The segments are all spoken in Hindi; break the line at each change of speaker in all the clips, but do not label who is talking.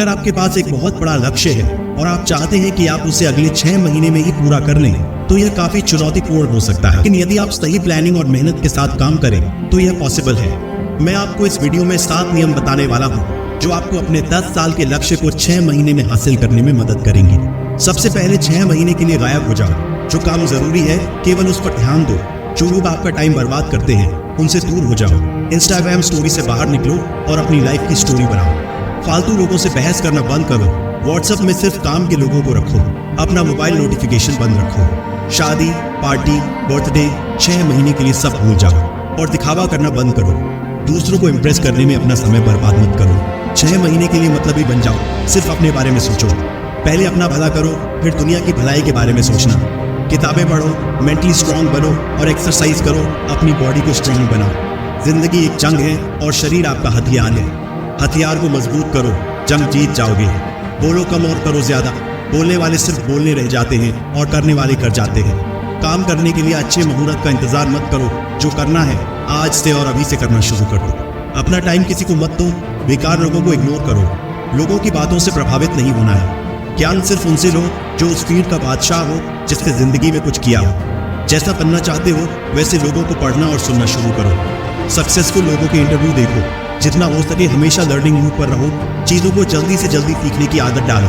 अगर आपके पास एक बहुत बड़ा लक्ष्य है और आप चाहते हैं कि आप उसे अगले 6 महीने में ही पूरा कर लें, तो यह काफी चुनौतीपूर्ण हो सकता है। लेकिन यदि आप सही प्लानिंग और मेहनत के साथ काम करें तो यह पॉसिबल है। मैं आपको इस वीडियो में 7 नियम बताने वाला हूँ जो आपको अपने 10 साल के लक्ष्य को 6 महीने में हासिल करने में मदद करेंगे। सबसे पहले 6 महीने के लिए गायब हो जाओ। जो काम जरूरी है केवल उस पर ध्यान दो। जो लोग आपका टाइम बर्बाद करते हैं उनसे दूर हो जाओ। इंस्टाग्राम स्टोरी से बाहर निकलो और अपनी लाइफ की स्टोरी बनाओ। फालतू लोगों से बहस करना बंद करो। व्हाट्सएप में सिर्फ काम के लोगों को रखो। अपना मोबाइल नोटिफिकेशन बंद रखो। शादी, पार्टी, बर्थडे 6 महीने के लिए सब भूल जाओ और दिखावा करना बंद करो। दूसरों को इम्प्रेस करने में अपना समय बर्बाद मत करो। 6 महीने के लिए मतलबी बन जाओ। सिर्फ अपने बारे में सोचो। पहले अपना भला करो, फिर दुनिया की भलाई के बारे में सोचना। किताबें पढ़ो, मेंटली स्ट्रांग बनो और एक्सरसाइज करो। अपनी बॉडी को स्ट्रांग बनाओ। जिंदगी एक जंग है और शरीर आपका हथियार है। हथियार को मजबूत करो, जंग जीत जाओगे। बोलो कम और करो ज्यादा। बोलने वाले सिर्फ बोलने रह जाते हैं और करने वाले कर जाते हैं। काम करने के लिए अच्छे मुहूर्त का इंतजार मत करो। जो करना है आज से और अभी से करना शुरू कर दो। अपना टाइम किसी को मत दो। बेकार लोगों को इग्नोर करो। लोगों की बातों से प्रभावित नहीं होना है। ज्ञान सिर्फ उनसे लो जो उस फील्ड का बादशाह हो, जिसने जिंदगी में कुछ किया हो। जैसा बनना चाहते हो वैसे लोगों को पढ़ना और सुनना शुरू करो। सक्सेसफुल लोगों के इंटरव्यू देखो। जितना हो सके हमेशा लर्निंग मूड पर रहो। चीज़ों को जल्दी से जल्दी सीखने की आदत डालो।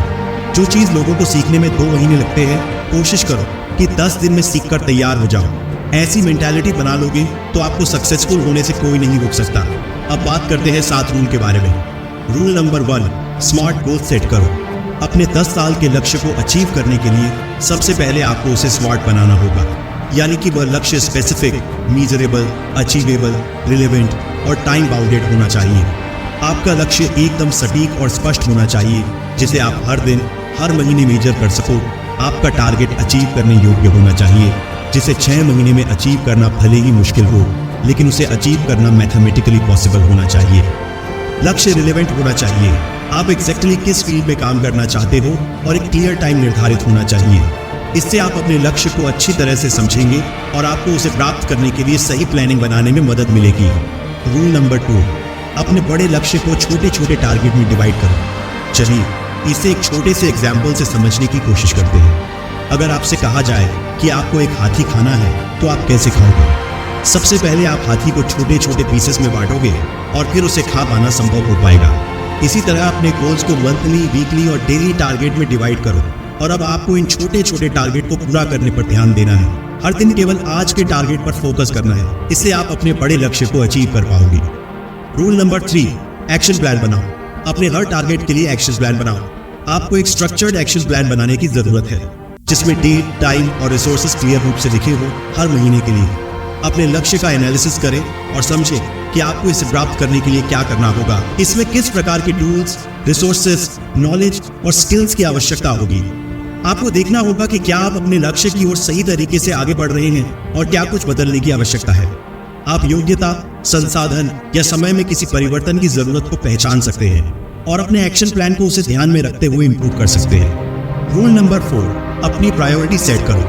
जो चीज़ लोगों को सीखने में 2 महीने लगते हैं, कोशिश करो कि 10 दिन में सीखकर तैयार हो जाओ। ऐसी मेंटालिटी बना लोगे तो आपको सक्सेसफुल होने से कोई नहीं रोक सकता। अब बात करते हैं 7 रूल के बारे में। Rule number 1, smart goal set करो। अपने 10 साल के लक्ष्य को अचीव करने के लिए सबसे पहले आपको उसे स्मार्ट बनाना होगा। यानी कि वह लक्ष्य स्पेसिफिक, मीजरेबल, अचीवेबल, रिलेवेंट और टाइम बाउंडेड होना चाहिए। आपका लक्ष्य एकदम सटीक और स्पष्ट होना चाहिए, जिसे आप हर दिन, हर महीने मेजर कर सको। आपका टारगेट अचीव करने योग्य होना चाहिए, जिसे 6 महीने में अचीव करना भले ही मुश्किल हो, लेकिन उसे अचीव करना मैथमेटिकली पॉसिबल होना चाहिए। लक्ष्य रिलेवेंट होना चाहिए। आप एग्जैक्टली किस फील्ड में काम करना चाहते हो और एक क्लियर टाइम निर्धारित होना चाहिए। इससे आप अपने लक्ष्य को अच्छी तरह से समझेंगे और आपको उसे प्राप्त करने के लिए सही प्लानिंग बनाने में मदद मिलेगी। रूल नंबर 2, अपने बड़े लक्ष्य को छोटे छोटे टारगेट में डिवाइड करो। चलिए इसे एक छोटे से एग्जाम्पल से समझने की कोशिश करते हैं। अगर आपसे कहा जाए कि आपको एक हाथी खाना है तो आप कैसे खाओगे? सबसे पहले आप हाथी को छोटे छोटे पीसेस में बांटोगे और फिर उसे खा पाना संभव हो पाएगा। इसी तरह अपने गोल्स को मंथली, वीकली और डेली टारगेट में डिवाइड करो और अब आपको इन छोटे छोटे टारगेट को पूरा करने पर ध्यान देना है। हर दिन केवल आज के टारगेट पर फोकस करना है। इससे आप अपने बड़े लक्ष्य को अचीव कर पाओगे। रूल नंबर 3, एक्शन प्लान बनाओ। अपने हर टारगेट के लिए एक्शन प्लान बनाओ। आपको एक स्ट्रक्चर्ड एक्शन प्लान बनाने की जरूरत है, जिसमें डेट, टाइम और रिसोर्सेज क्लियर रूप से लिखे हो हर महीने के लिए। अपने लक्ष्य का एनालिसिस करें और समझें कि आपको इसे प्राप्त करने के लिए क्या करना होगा। इसमें किस प्रकार के टूल्स, रिसोर्सेज, नॉलेज और स्किल्स की आवश्यकता होगी। आपको देखना होगा कि क्या आप अपने लक्ष्य की ओर सही तरीके से आगे बढ़ रहे हैं और क्या कुछ बदलने की आवश्यकता है। आप योग्यता, संसाधन या समय में किसी परिवर्तन की जरूरत को पहचान सकते हैं और अपने एक्शन प्लान को उसे ध्यान में रखते हुए इंप्रूव कर सकते हैं। रूल नंबर 4, अपनी प्रायोरिटी सेट करो।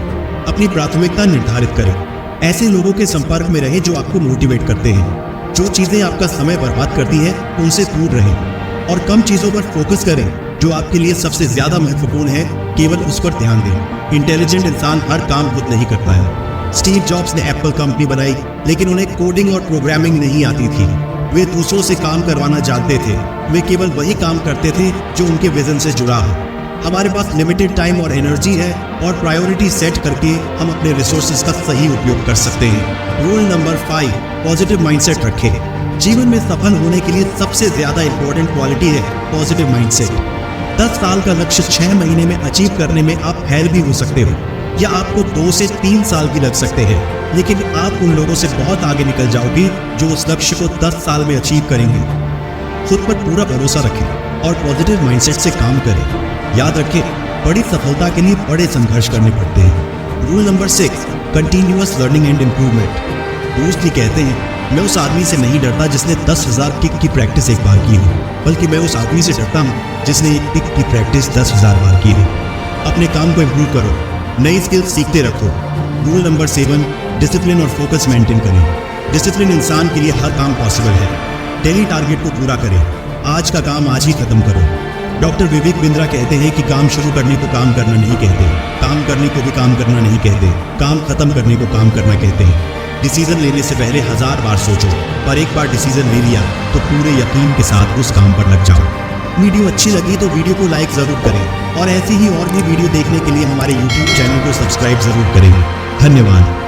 अपनी प्राथमिकता निर्धारित करें। ऐसे लोगों के संपर्क में रहें जो आपको मोटिवेट करते हैं। जो चीजें आपका समय बर्बाद करती हैं उनसे दूर रहें और कम चीजों पर फोकस करें जो आपके लिए सबसे ज्यादा महत्वपूर्ण है। केवल उस पर ध्यान दें। इंटेलिजेंट इंसान हर काम खुद नहीं करता है। स्टीव जॉब्स ने एप्पल कंपनी बनाई, लेकिन उन्हें कोडिंग और प्रोग्रामिंग नहीं आती थी। वे दूसरों से काम करवाना जानते थे। वे केवल वही काम करते थे जो उनके विजन से जुड़ा हो। हमारे पास लिमिटेड टाइम और एनर्जी है और प्रायोरिटी सेट करके हम अपने रिसोर्सेज का सही उपयोग कर सकते हैं। रूल नंबर 5, पॉजिटिव माइंडसेट रखें। जीवन में सफल होने के लिए सबसे ज्यादा इंपॉर्टेंट क्वालिटी है पॉजिटिव माइंडसेट। 10 साल का लक्ष्य 6 महीने में अचीव करने में आप फेल भी हो सकते हो या आपको 2 से 3 साल भी लग सकते हैं, लेकिन आप उन लोगों से बहुत आगे निकल जाओगे जो उस लक्ष्य को 10 साल में अचीव करेंगे। खुद पर पूरा भरोसा रखें और पॉजिटिव माइंडसेट से काम करें। याद रखें, बड़ी सफलता के लिए बड़े संघर्ष करने पड़ते हैं। Rule number 6, continuous learning and improvement. Bruce Lee कहते हैं, मैं उस आदमी से नहीं डरता जिसने 10,000 किक की प्रैक्टिस एक बार की हो, बल्कि मैं उस आदमी से डरता हूँ जिसने एक किक की प्रैक्टिस 10,000 बार की हो। अपने काम को इम्प्रूव करो, नई स्किल्स सीखते रखो। रूल नंबर 7, डिसिप्लिन और फोकस मेंटेन करें। डिसिप्लिन इंसान के लिए हर काम पॉसिबल है। डेली टारगेट को पूरा करें। आज का काम आज ही खत्म करो। डॉक्टर विवेक बिंद्रा कहते हैं कि काम शुरू करने को काम करना नहीं कहते, काम करने को भी काम करना नहीं कहते, काम खत्म करने को काम करना कहते हैं। डिसीजन लेने से पहले 1000 बार सोचो, पर एक बार डिसीजन ले लिया तो पूरे यकीन के साथ उस काम पर लग जाओ। वीडियो अच्छी लगी तो वीडियो को लाइक जरूर करें और ऐसी ही और भी वीडियो देखने के लिए हमारे YouTube चैनल को सब्सक्राइब जरूर करें। धन्यवाद।